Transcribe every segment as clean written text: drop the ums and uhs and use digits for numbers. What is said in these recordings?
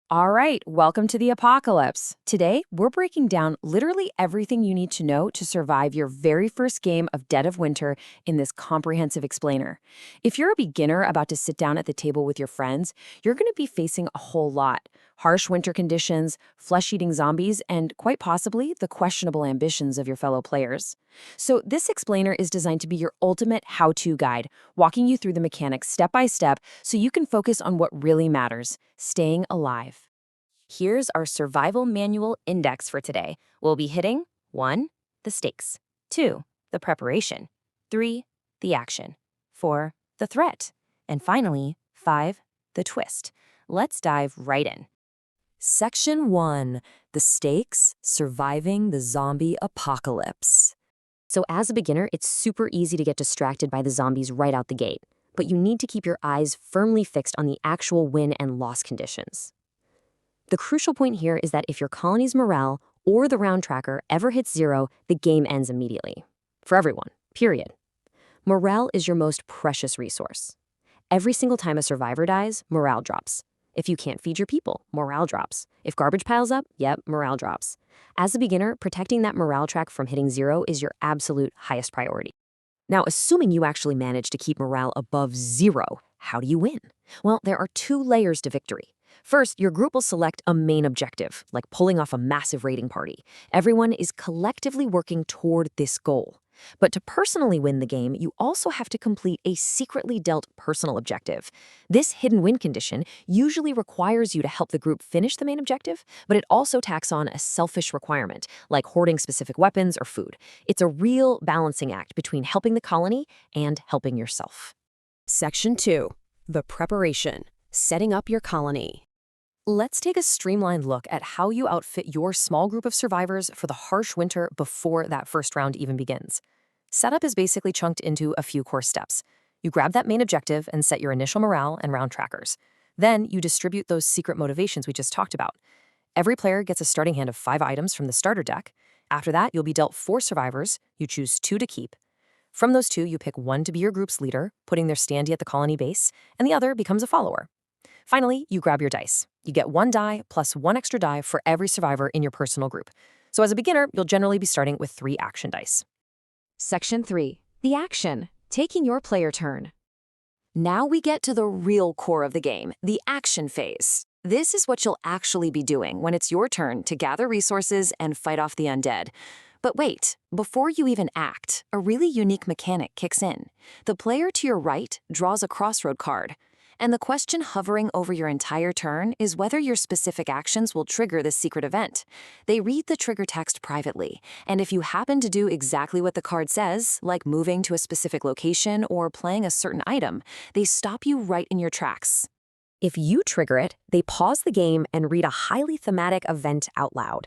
All right, welcome to the apocalypse. Today, we're breaking down literally everything you need to know to survive your very first game of Dead of Winter in this comprehensive explainer. If you're a beginner about to sit down at the table with your friends, you're going to be facing a whole lot. Harsh winter conditions, flesh-eating zombies, and quite possibly the questionable ambitions of your fellow players. So this explainer is designed to be your ultimate how-to guide, walking you through the mechanics step by step so you can focus on what really matters, staying alive. Here's our survival manual index for today. We'll be hitting 1. The stakes, 2. The preparation, 3. The action, 4. The threat, and finally, 5. The twist. Let's dive right in. Section 1. The stakes, surviving the zombie apocalypse. So as a beginner, it's super easy to get distracted by the zombies right out the gate, but you need to keep your eyes firmly fixed on the actual win and loss conditions. The crucial point here is that if your colony's morale or the round tracker ever hits 0, the game ends immediately. For everyone, period. Morale is your most precious resource. Every single time a survivor dies, morale drops. If you can't feed your people, morale drops. If garbage piles up, yep, morale drops. As a beginner, protecting that morale track from hitting 0 is your absolute highest priority. Now, assuming you actually manage to keep morale above 0, how do you win? Well, there are 2 layers to victory. First, your group will select a main objective, like pulling off a massive raiding party. Everyone is collectively working toward this goal. But to personally win the game, you also have to complete a secretly dealt personal objective. This hidden win condition usually requires you to help the group finish the main objective, but it also tacks on a selfish requirement, like hoarding specific weapons or food. It's a real balancing act between helping the colony and helping yourself. Section 2. The preparation, setting up your colony. Let's take a streamlined look at how you outfit your small group of survivors for the harsh winter before that first round even begins. Setup is basically chunked into a few core steps. You grab that main objective and set your initial morale and round trackers. Then you distribute those secret motivations we just talked about. Every player gets a starting hand of 5 items from the starter deck. After that, you'll be dealt 4 survivors. You choose 2 to keep. From those 2, you pick 1 to be your group's leader, putting their standee at the colony base, and the other becomes a follower. Finally, you grab your dice. You get 1 die plus 1 extra die for every survivor in your personal group. So as a beginner, you'll generally be starting with 3 action dice. Section 3. The action, taking your player turn. Now we get to the real core of the game, the action phase. This is what you'll actually be doing when it's your turn to gather resources and fight off the undead. But wait, before you even act, a really unique mechanic kicks in. The player to your right draws a crossroad card. And the question hovering over your entire turn is whether your specific actions will trigger this secret event. They read the trigger text privately, and if you happen to do exactly what the card says, like moving to a specific location or playing a certain item, they stop you right in your tracks. If you trigger it, they pause the game and read a highly thematic event out loud.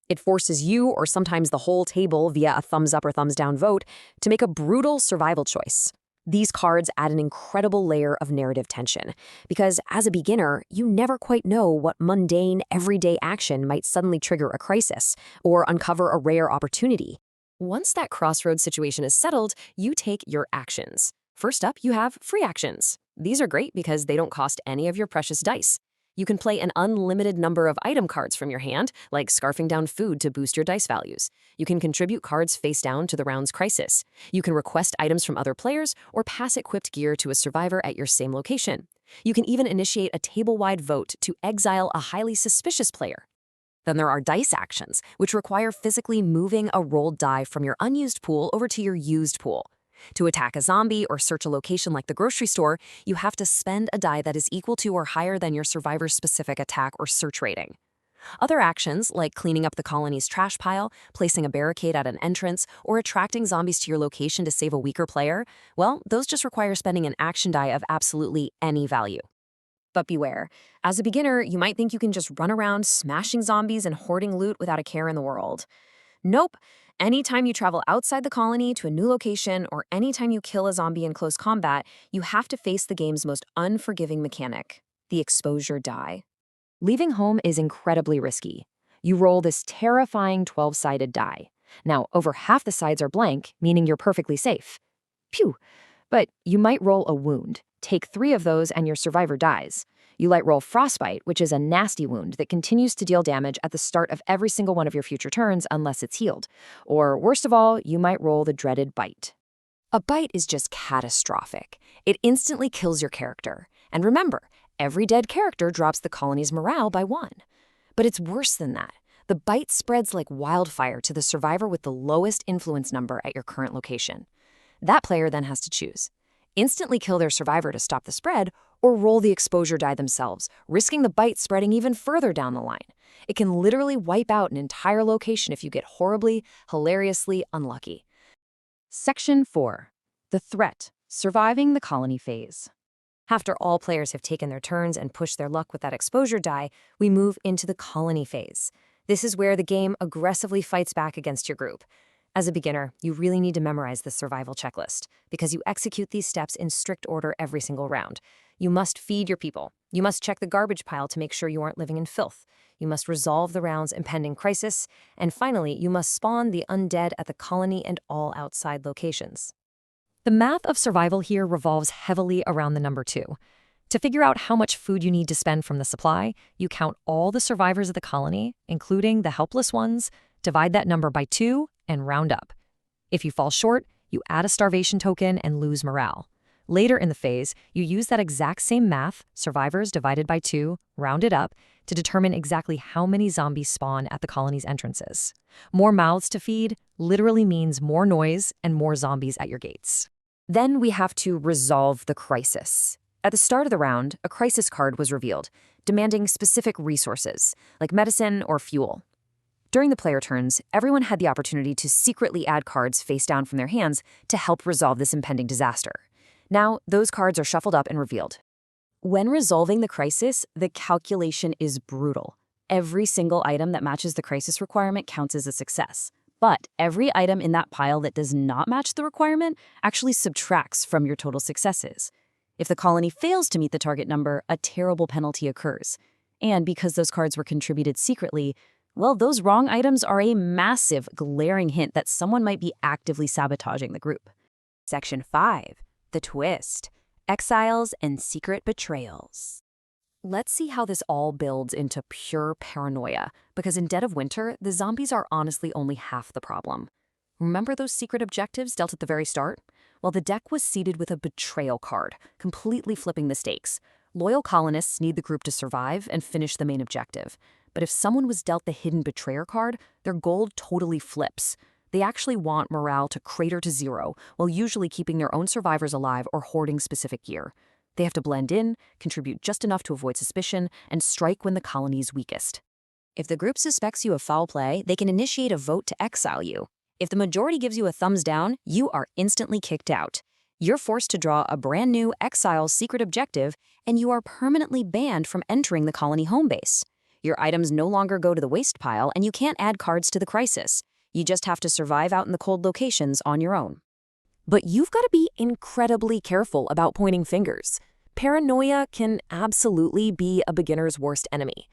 It forces you, or sometimes the whole table via a thumbs up or thumbs down vote, to make a brutal survival choice. These cards add an incredible layer of narrative tension, because as a beginner, you never quite know what mundane, everyday action might suddenly trigger a crisis or uncover a rare opportunity. Once that crossroads situation is settled, you take your actions. First up, you have free actions. These are great because they don't cost any of your precious dice. You can play an unlimited number of item cards from your hand, like scarfing down food to boost your dice values. You can contribute cards face down to the round's crisis. You can request items from other players or pass equipped gear to a survivor at your same location. You can even initiate a table-wide vote to exile a highly suspicious player. Then there are dice actions, which require physically moving a rolled die from your unused pool over to your used pool. To attack a zombie or search a location like the grocery store, you have to spend a die that is equal to or higher than your survivor's specific attack or search rating. Other actions, like cleaning up the colony's trash pile, placing a barricade at an entrance, or attracting zombies to your location to save a weaker player, well, those just require spending an action die of absolutely any value. But beware, as a beginner, you might think you can just run around smashing zombies and hoarding loot without a care in the world. Nope. Anytime you travel outside the colony to a new location or anytime you kill a zombie in close combat, you have to face the game's most unforgiving mechanic, the exposure die. Leaving home is incredibly risky. You roll this terrifying 12-sided die. Now, over half the sides are blank, meaning you're perfectly safe. Phew! But you might roll a wound. Take 3 of those and your survivor dies. You might roll Frostbite, which is a nasty wound that continues to deal damage at the start of every single one of your future turns unless it's healed. Or worst of all, you might roll the dreaded Bite. A bite is just catastrophic. It instantly kills your character. And remember, every dead character drops the colony's morale by 1. But it's worse than that. The bite spreads like wildfire to the survivor with the lowest influence number at your current location. That player then has to choose: instantly kill their survivor to stop the spread, or roll the exposure die themselves, risking the bite spreading even further down the line. It can literally wipe out an entire location if you get horribly, hilariously unlucky. Section 4. The Threat: Surviving the Colony Phase. After all players have taken their turns and pushed their luck with that exposure die, we move into the colony phase. This is where the game aggressively fights back against your group. As a beginner, you really need to memorize the survival checklist, because you execute these steps in strict order every single round. You must feed your people. You must check the garbage pile to make sure you aren't living in filth. You must resolve the round's impending crisis. And finally, you must spawn the undead at the colony and all outside locations. The math of survival here revolves heavily around the number 2. To figure out how much food you need to spend from the supply, you count all the survivors of the colony, including the helpless ones, divide that number by 2, and round up. If you fall short, you add a starvation token and lose morale. Later in the phase, you use that exact same math, survivors divided by 2, rounded up, to determine exactly how many zombies spawn at the colony's entrances. More mouths to feed literally means more noise and more zombies at your gates. Then we have to resolve the crisis. At the start of the round, a crisis card was revealed, demanding specific resources, like medicine or fuel. During the player turns, everyone had the opportunity to secretly add cards face down from their hands to help resolve this impending disaster. Now, those cards are shuffled up and revealed. When resolving the crisis, the calculation is brutal. Every single item that matches the crisis requirement counts as a success. But every item in that pile that does not match the requirement actually subtracts from your total successes. If the colony fails to meet the target number, a terrible penalty occurs. And because those cards were contributed secretly, well, those wrong items are a massive, glaring hint that someone might be actively sabotaging the group. Section 5. The Twist: Exiles and Secret Betrayals. Let's see how this all builds into pure paranoia, because in Dead of Winter, the zombies are honestly only half the problem. Remember those secret objectives dealt at the very start? Well, the deck was seeded with a betrayal card, completely flipping the stakes. Loyal colonists need the group to survive and finish the main objective. But if someone was dealt the hidden betrayer card, their goal totally flips. They actually want morale to crater to 0, while usually keeping their own survivors alive or hoarding specific gear. They have to blend in, contribute just enough to avoid suspicion, and strike when the colony's weakest. If the group suspects you of foul play, they can initiate a vote to exile you. If the majority gives you a thumbs down, you are instantly kicked out. You're forced to draw a brand new Exile secret objective, and you are permanently banned from entering the colony home base. Your items no longer go to the waste pile, and you can't add cards to the crisis. You just have to survive out in the cold locations on your own. But you've got to be incredibly careful about pointing fingers. Paranoia can absolutely be a beginner's worst enemy.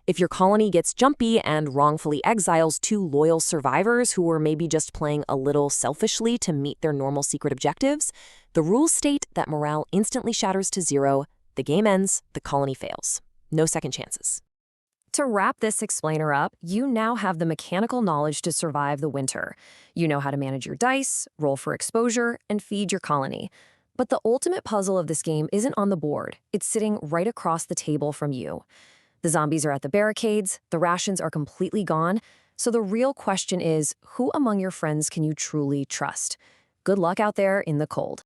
If your colony gets jumpy and wrongfully exiles 2 loyal survivors who were maybe just playing a little selfishly to meet their normal secret objectives, the rules state that morale instantly shatters to 0, the game ends, the colony fails. No second chances. To wrap this explainer up, you now have the mechanical knowledge to survive the winter. You know how to manage your dice, roll for exposure, and feed your colony. But the ultimate puzzle of this game isn't on the board. It's sitting right across the table from you. The zombies are at the barricades, the rations are completely gone, so the real question is, who among your friends can you truly trust? Good luck out there in the cold.